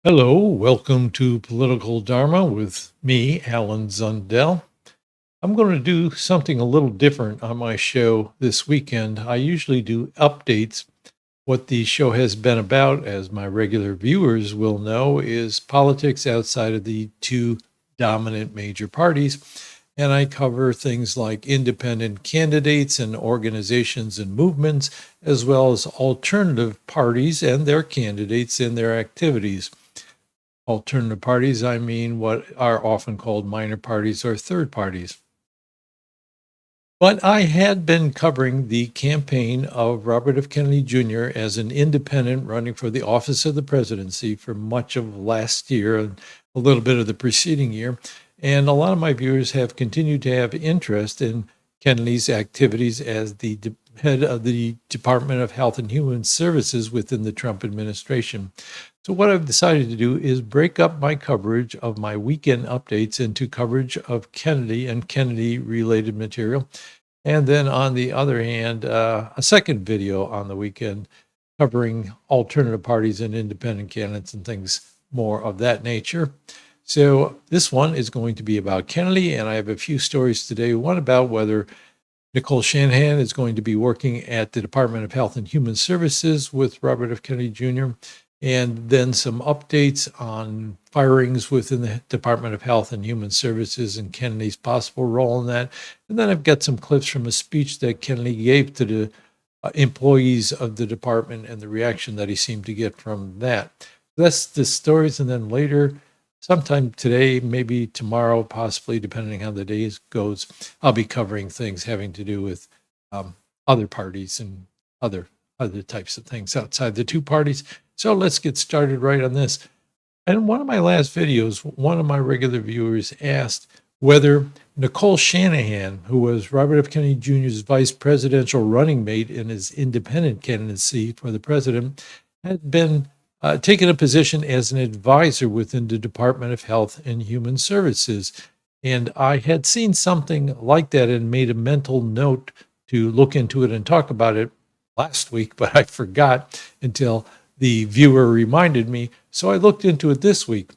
Hello, welcome to Political Dharma with me, Alan Zundell. I'm going to do something a little different on my show this weekend. I usually do updates. What the show has been about, as my regular viewers will know, is politics outside of the two dominant major parties. And I cover things like independent candidates and organizations and movements, as well as alternative parties and their candidates and their activities. Alternative parties, I mean what are often called minor parties or third parties. But I had been covering the campaign of Robert F. Kennedy Jr. as an independent running for the office of the presidency for much of last year and a little bit of the preceding year. And a lot of my viewers have continued to have interest in Kennedy's activities as the head of the Department of Health and Human Services within the Trump administration. So what I've decided to do is break up my coverage of my weekend updates into coverage of Kennedy and Kennedy-related material. And then on the other hand, a second video on the weekend covering alternative parties and independent candidates and things more of that nature. So this one is going to be about Kennedy, and I have a few stories today. One about whether Nicole Shanahan is going to be working at the Department of Health and Human Services with Robert F. Kennedy Jr., and then some updates on firings within the Department of Health and Human Services and Kennedy's possible role in that. And then I've got some clips from a speech that Kennedy gave to the employees of the department and the reaction that he seemed to get from that. That's the stories. And then later, sometime today, maybe tomorrow, possibly, depending on how the day goes, I'll be covering things having to do with other parties and other types of things outside the two parties. So let's get started right on this. In one of my last videos, one of my regular viewers asked whether Nicole Shanahan, who was Robert F. Kennedy Jr.'s vice presidential running mate in his independent candidacy for the president, had been taken a position as an advisor within the Department of Health and Human Services. And I had seen something like that and made a mental note to look into it and talk about it last week, but I forgot until the viewer reminded me. So I looked into it this week.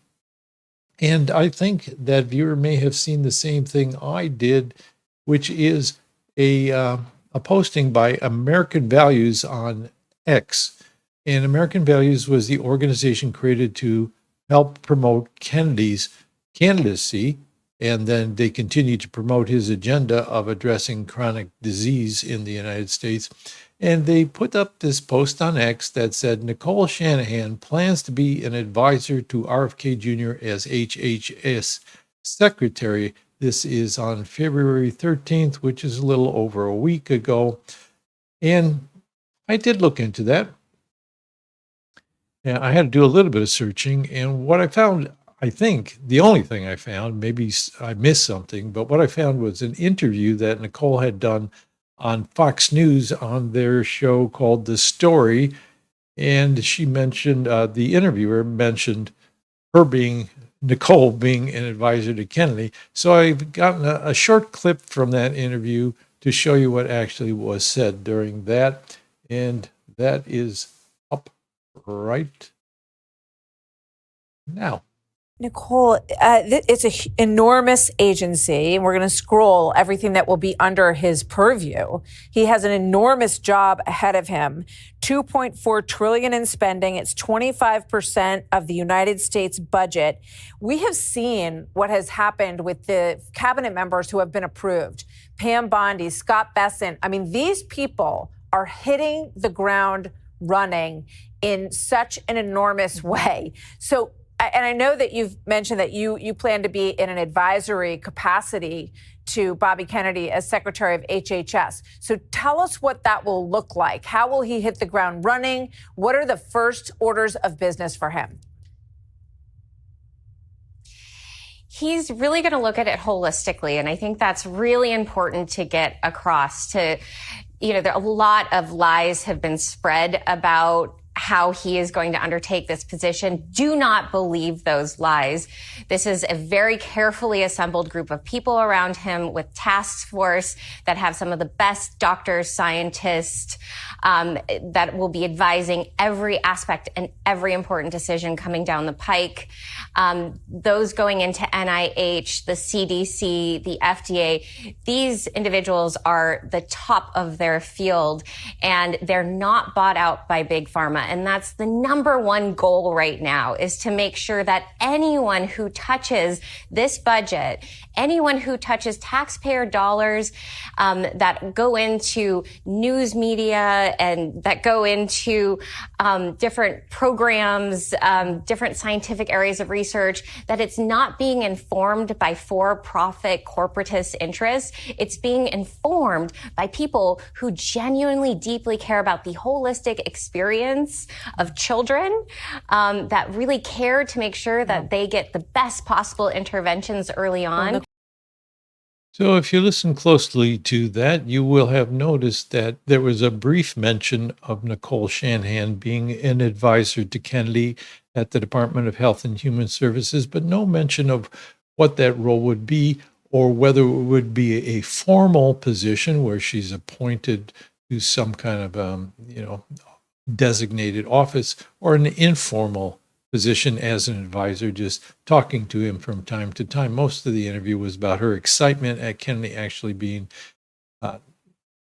And I think that viewer may have seen the same thing I did, which is a posting by American Values on X. And American Values was the organization created to help promote Kennedy's candidacy. And then they continue to promote his agenda of addressing chronic disease in the United States. And they put up this post on X that said, Nicole Shanahan plans to be an advisor to RFK Jr. as HHS secretary. This is on February 13th, which is a little over a week ago. And I did look into that. And I had to do a little bit of searching. And what I found, I think the only thing I found, maybe I missed something, but what I found was an interview that Nicole had done on Fox News on their show called The Story. And she mentioned, the interviewer mentioned Nicole being an advisor to Kennedy. So I've gotten a short clip from that interview to show you what actually was said during that. And that is up right now. Nicole, it's an enormous agency, and we're going to scroll everything that will be under his purview. He has an enormous job ahead of him. $2.4 trillion in spending. It's 25% of the United States budget. We have seen what has happened with the cabinet members who have been approved. Pam Bondi, Scott Bessent. I mean, these people are hitting the ground running in such an enormous way. So, and I know that you've mentioned that you plan to be in an advisory capacity to Bobby Kennedy as Secretary of HHS. So tell us what that will look like. How will he hit the ground running? What are the first orders of business for him? He's really going to look at it holistically. And I think that's really important to get across to, a lot of lies have been spread about how he is going to undertake this position. Do not believe those lies. This is a very carefully assembled group of people around him with task force that have some of the best doctors, scientists, that will be advising every aspect and every important decision coming down the pike. Those going into NIH, the CDC, the FDA, these individuals are the top of their field, and they're not bought out by big pharma. And that's the number one goal right now, is to make sure that anyone who touches this budget, anyone who touches taxpayer dollars that go into news media and that go into different programs, different scientific areas of research, that it's not being informed by for-profit corporatist interests. It's being informed by people who genuinely deeply care about the holistic experience of children, that really care to make sure that they get the best possible interventions early on. So if you listen closely to that, you will have noticed that there was a brief mention of Nicole Shanahan being an advisor to Kennedy at the Department of Health and Human Services, but no mention of what that role would be or whether it would be a formal position where she's appointed to some kind of, designated office, or an informal position as an advisor, just talking to him from time to time. Most of the interview was about her excitement at Kennedy actually being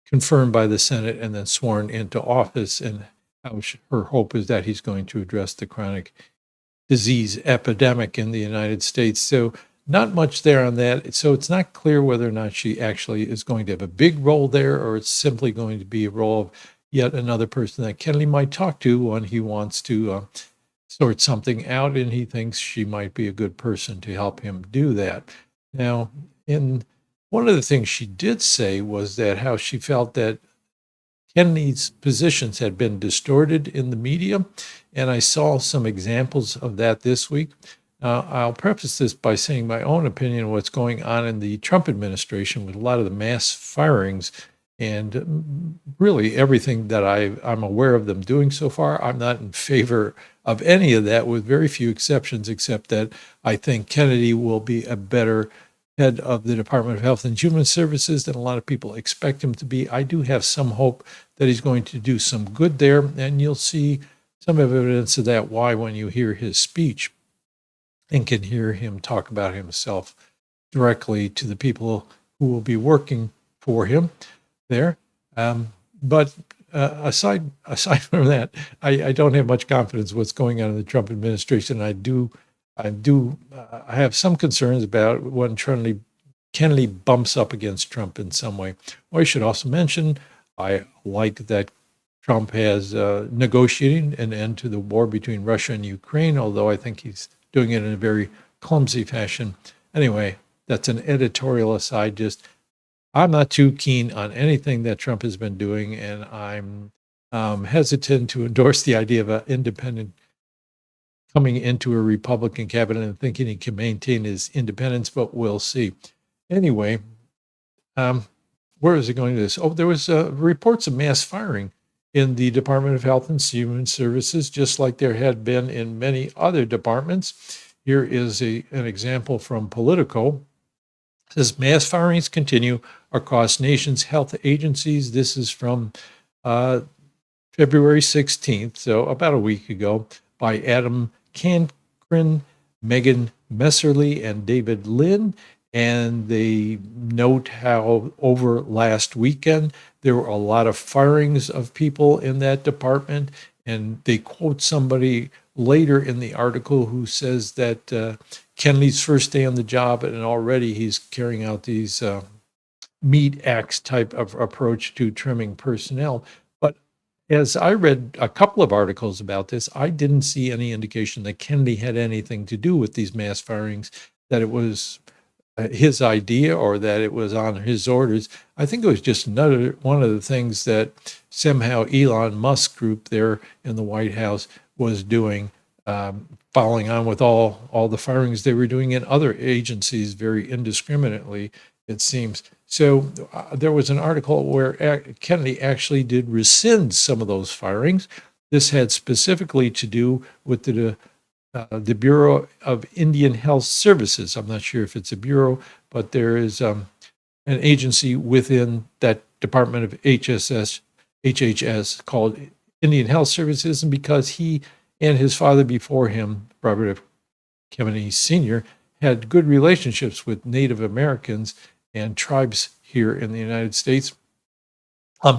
confirmed by the Senate and then sworn into office, and how her hope is that he's going to address the chronic disease epidemic in the United States. So not much there on that. So it's not clear whether or not she actually is going to have a big role there, or it's simply going to be a role of yet another person that Kennedy might talk to when he wants to sort something out, and he thinks she might be a good person to help him do that. Now, one of the things she did say was that how she felt that Kennedy's positions had been distorted in the media, and I saw some examples of that this week. I'll preface this by saying my own opinion of what's going on in the Trump administration with a lot of the mass firings and really everything that I'm aware of them doing so far. I'm not in favor of any of that, with very few exceptions, except that I think Kennedy will be a better head of the Department of Health and Human Services than a lot of people expect him to be. I do have some hope that he's going to do some good there, and you'll see some evidence of that when you hear his speech and can hear him talk about himself directly to the people who will be working for him there. But aside from that, I don't have much confidence in what's going on in the Trump administration. I have some concerns about when Kennedy bumps up against Trump in some way. Well, I should also mention, I like that Trump has negotiating an end to the war between Russia and Ukraine, although I think he's doing it in a very clumsy fashion. Anyway, that's an editorial aside. I'm not too keen on anything that Trump has been doing, and I'm hesitant to endorse the idea of an independent coming into a Republican cabinet and thinking he can maintain his independence, but we'll see. Anyway, where is it going to this? Oh, there was reports of mass firing in the Department of Health and Human Services, just like there had been in many other departments. Here is an example from Politico. It says mass firings continue across nation's health agencies. This is from February 16th, so about a week ago, by Adam Cancrin, Megan Messerly, and David Lynn. And they note how over last weekend, there were a lot of firings of people in that department. And they quote somebody later in the article who says that Kennedy's first day on the job, and already he's carrying out these meat axe type of approach to trimming personnel. But as I read a couple of articles about this, I didn't see any indication that Kennedy had anything to do with these mass firings, that it was his idea or that it was on his orders. I think it was just another one of the things that somehow Elon Musk group there in the White House was doing, following on with all the firings they were doing in other agencies very indiscriminately, it seems. So there was an article where Kennedy actually did rescind some of those firings, This had specifically to do with the Bureau of Indian Health Services. I'm not sure if it's a bureau, but there is an agency within that Department of HHS called Indian Health Services. And because he and his father before him, Robert F. Kennedy Sr., had good relationships with Native Americans and tribes here in the United States,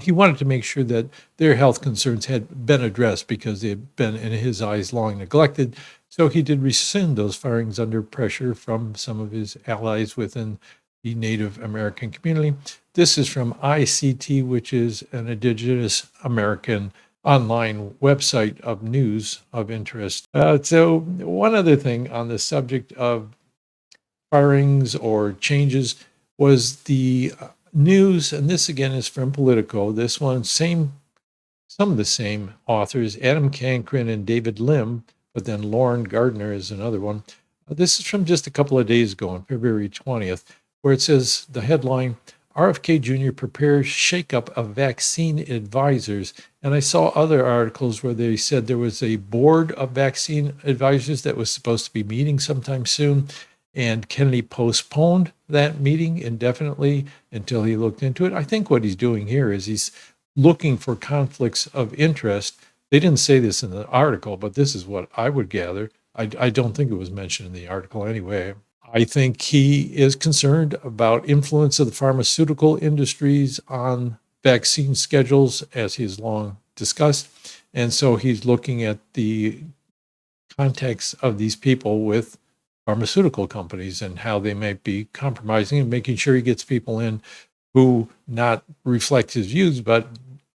he wanted to make sure that their health concerns had been addressed because they had been, in his eyes, long neglected. So he did rescind those firings under pressure from some of his allies within the Native American community. This is from ICT, which is an Indigenous American online website of news of interest. So one other thing on the subject of firings or changes was the news, and this again is from Politico. This one, some of the same authors, Adam Cancrin and David Lim, but then Lauren Gardner is another one. This is from just a couple of days ago on February 20th, where it says the headline, RFK Jr. prepares shakeup of vaccine advisors. And I saw other articles where they said there was a board of vaccine advisors that was supposed to be meeting sometime soon. And Kennedy postponed that meeting indefinitely until he looked into it. I think what he's doing here is he's looking for conflicts of interest. They didn't say this in the article, but this is what I would gather. I don't think it was mentioned in the article anyway. I think he is concerned about influence of the pharmaceutical industries on vaccine schedules, as he's long discussed. And so he's looking at the context of these people with pharmaceutical companies and how they might be compromising and making sure he gets people in who not reflect his views, but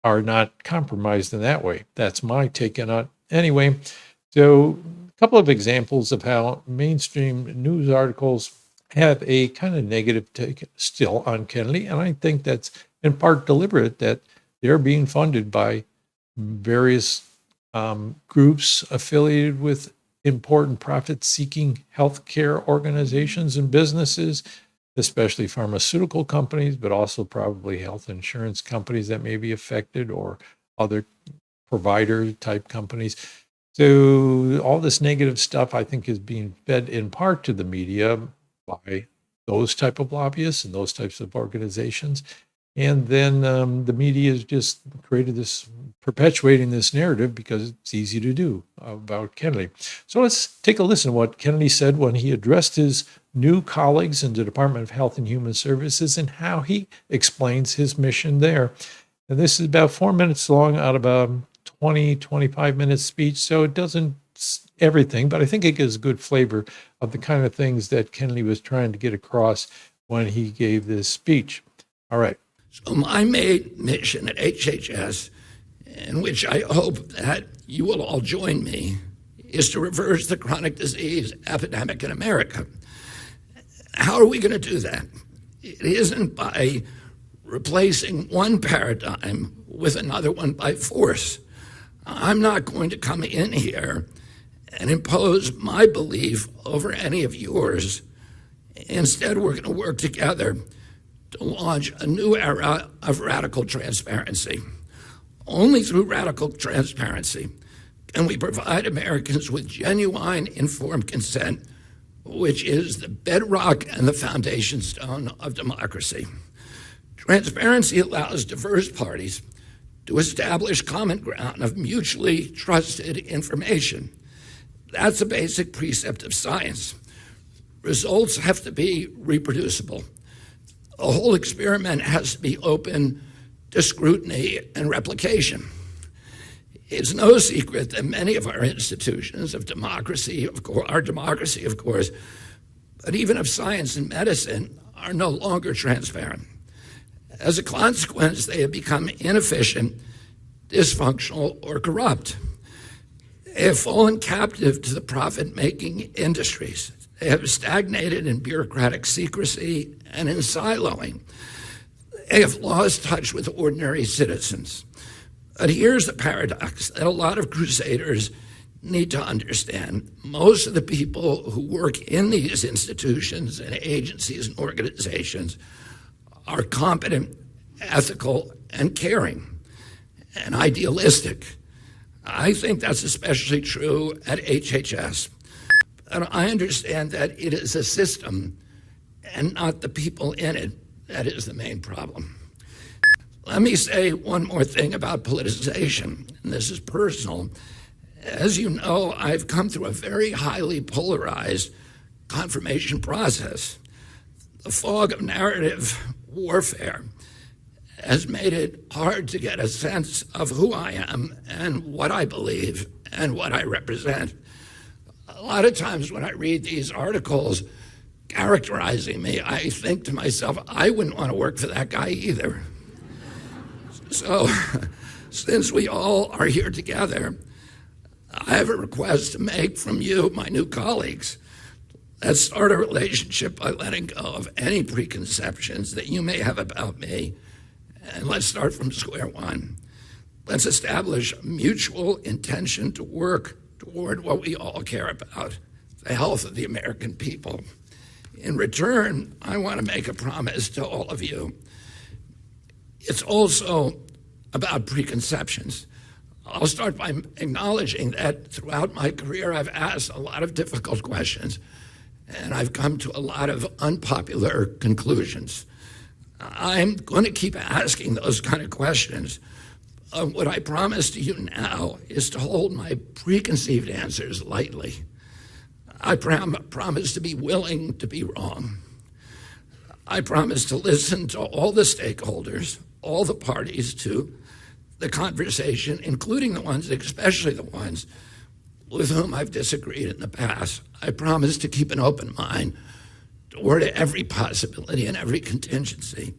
are not compromised in that way. That's my take on it. Anyway, so a couple of examples of how mainstream news articles have a kind of negative take still on Kennedy. And I think that's in part deliberate, that they're being funded by various groups affiliated with important profit-seeking healthcare organizations and businesses, especially pharmaceutical companies, but also probably health insurance companies that may be affected or other provider-type companies. So all this negative stuff, I think, is being fed in part to the media by those type of lobbyists and those types of organizations. And then the media has just created this, perpetuating this narrative because it's easy to do about Kennedy. So let's take a listen to what Kennedy said when he addressed his new colleagues in the Department of Health and Human Services and how he explains his mission there. And this is about 4 minutes long out of a 25 minute speech. So it doesn't everything, but I think it gives a good flavor of the kind of things that Kennedy was trying to get across when he gave this speech. All right. So my main mission at HHS, in which I hope that you will all join me, is to reverse the chronic disease epidemic in America. How are we going to do that? It isn't by replacing one paradigm with another one by force. I'm not going to come in here and impose my belief over any of yours. Instead, we're going to work together to launch a new era of radical transparency. Only through radical transparency can we provide Americans with genuine informed consent, which is the bedrock and the foundation stone of democracy. Transparency allows diverse parties to establish common ground of mutually trusted information. That's a basic precept of science. Results have to be reproducible. The whole experiment has to be open to scrutiny and replication. It's no secret that many of our institutions of democracy, our democracy, of course, but even of science and medicine, are no longer transparent. As a consequence, they have become inefficient, dysfunctional, or corrupt. They have fallen captive to the profit-making industries. They have stagnated in bureaucratic secrecy and in siloing. They have lost touch with ordinary citizens. But here's the paradox that a lot of crusaders need to understand. Most of the people who work in these institutions and agencies and organizations are competent, ethical, and caring, and idealistic. I think that's especially true at HHS. And I understand that it is a system and not the people in it that is the main problem. Let me say one more thing about politicization, and this is personal. As you know, I've come through a very highly polarized confirmation process. The fog of narrative warfare has made it hard to get a sense of who I am and what I believe and what I represent. A lot of times when I read these articles characterizing me, I think to myself, I wouldn't want to work for that guy either. So, since we all are here together, I have a request to make from you, my new colleagues. Let's start a relationship by letting go of any preconceptions that you may have about me, and let's start from square one. Let's establish a mutual intention to work toward what we all care about, the health of the American people. In return, I want to make a promise to all of you. It's also about preconceptions. I'll start by acknowledging that throughout my career, I've asked a lot of difficult questions, and I've come to a lot of unpopular conclusions. I'm going to keep asking those kind of questions. What I promise to you now is to hold my preconceived answers lightly. I promise to be willing to be wrong. I promise to listen to all the stakeholders, all the parties to the conversation, including the ones, especially the ones with whom I've disagreed in the past. I promise to keep an open mind toward every possibility and every contingency.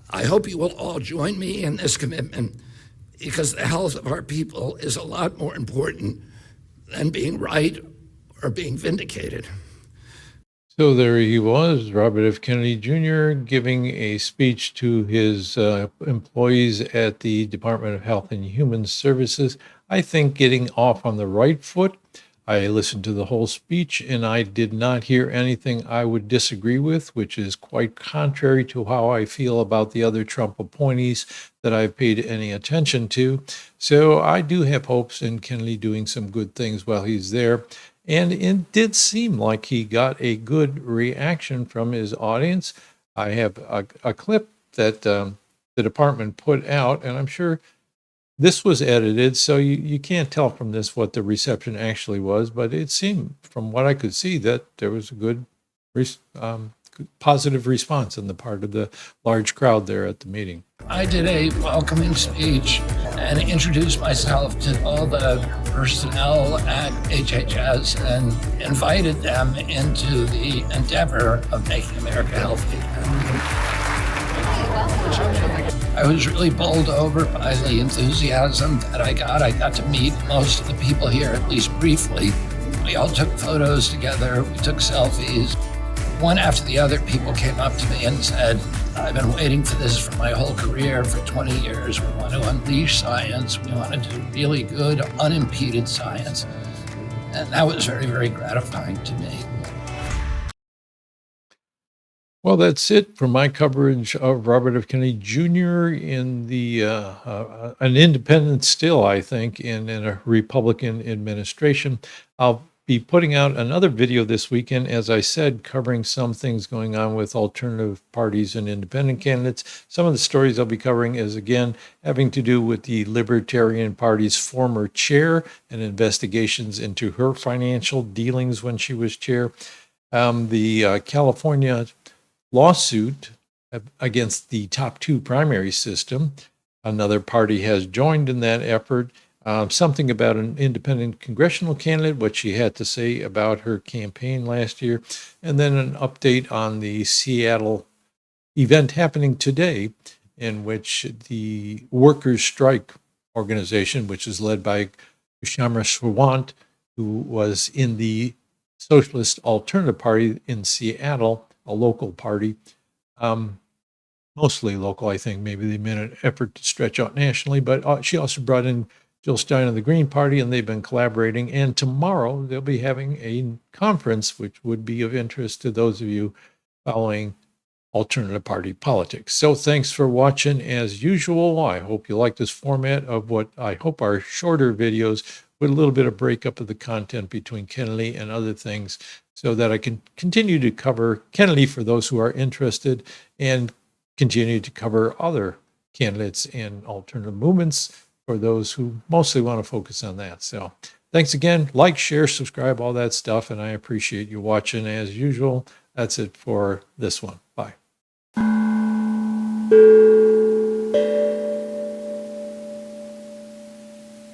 I hope you will all join me in this commitment, because the health of our people is a lot more important than being right or being vindicated. So there he was, Robert F. Kennedy Jr., giving a speech to his employees at the Department of Health and Human Services. I think getting off on the right foot. I listened to the whole speech, and I did not hear anything I would disagree with, which is quite contrary to how I feel about the other Trump appointees that I've paid any attention to. So I do have hopes in Kennedy doing some good things while he's there. And it did seem like he got a good reaction from his audience. I have a clip that the department put out, and I'm sure this was edited, so you can't tell from this what the reception actually was, but it seemed, from what I could see, that there was a good, positive response on the part of the large crowd there at the meeting. I did a welcoming speech and introduced myself to all the personnel at HHS and invited them into the endeavor of making America healthy. I was really bowled over by the enthusiasm that I got. I got to meet most of the people here, at least briefly. We all took photos together. We took selfies. One after the other, people came up to me and said, I've been waiting for this for my whole career, for 20 years. We want to unleash science. We want to do really good, unimpeded science. And that was very, very gratifying to me. Well, that's it for my coverage of Robert F. Kennedy Jr. in the an independent still, I think, in a Republican administration. I'll be putting out another video this weekend, as I said, covering some things going on with alternative parties and independent candidates. Some of the stories I'll be covering is, again, having to do with the Libertarian Party's former chair and investigations into her financial dealings when she was chair. The California lawsuit against the top two primary system. Another party has joined in that effort. Something about an independent congressional candidate, what she had to say about her campaign last year, and then an update on the Seattle event happening today, in which the workers' strike organization, which is led by Shamra Sawant, who was in the Socialist Alternative Party in Seattle, a local party, mostly local, I think. Maybe they made an effort to stretch out nationally, but she also brought in Jill Stein of the Green Party, and they've been collaborating. And tomorrow they'll be having a conference, which would be of interest to those of you following alternative party politics. So thanks for watching as usual. I hope you like this format of what I hope are shorter videos with a little bit of breakup of the content between Kennedy and other things so that I can continue to cover Kennedy for those who are interested and continue to cover other candidates and alternative movements for those who mostly want to focus on that. So thanks again. Like, share, subscribe, all that stuff. And I appreciate you watching as usual. That's it for this one. Bye.